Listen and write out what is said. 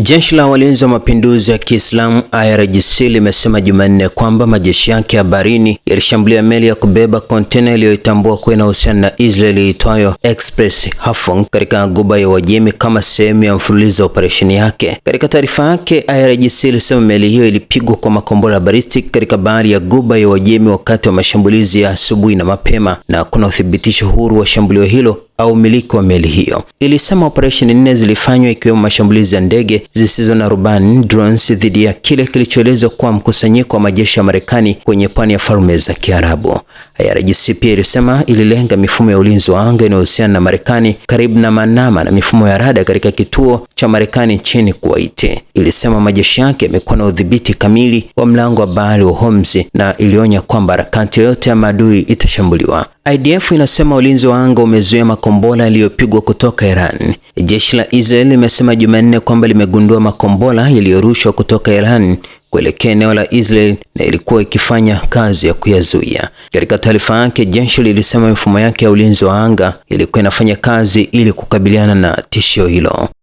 Jeshi la Walinzi wa Mapinduzi ya Kiislamu IRGC limesema Jumanne kwamba majeshi yake ya baharini yalishambulia meli ya kubeba kontena iliyoitambua kuwa inahusiana na Israel iitwayo Express Hafung katika Ghuba ya Uajemi kama sehemu ya mfululizo wa operesheni yake. Katika taarifa yake, IRGC ilisema meli hiyo ilipigwa kwa makombora ballistic katika bahari ya Ghuba ya Uajemi wakati wa mashambulizi ya asubuhi na mapema, na hakuna uthibitisho huru wa shambulio hilo au umiliki wa meli hiyo. Ilisema operesheni 4 zilifanywa ikiwemo mashambulizi ya ndege zisizo na rubani drones dhidi ya kile kilichoelezwa kuwa mkusanyiko wa majeshi ya Marekani kwenye pwani ya Falme za Kiarabu. IRGC pia ilisema ililenga mifumo ya ulinzi wa anga inayohusiana na Marekani karibu na Manama na mifumo ya rada katika kituo cha Marekani nchini Kuwait. Ilisema majeshi yake yamekuwa na udhibiti kamili wa mlango wa bahari wa Hormuz na ilionya kwamba harakati yoyote ya maadui itashambuliwa. IDF inasema ulinzi wa anga umezuia makombora yaliyopigwa kutoka Iran. Jeshi la Israel limesema Jumanne kwamba limegundua makombora yaliyorushwa kutoka Iran kuelekea eneo la Israel na ilikuwa ikifanya kazi ya kuyazuia. Katika taarifa yake, jeshi lilisema mifumo yake ya ulinzi wa anga ilikuwa inafanya kazi ili kukabiliana na tishio hilo.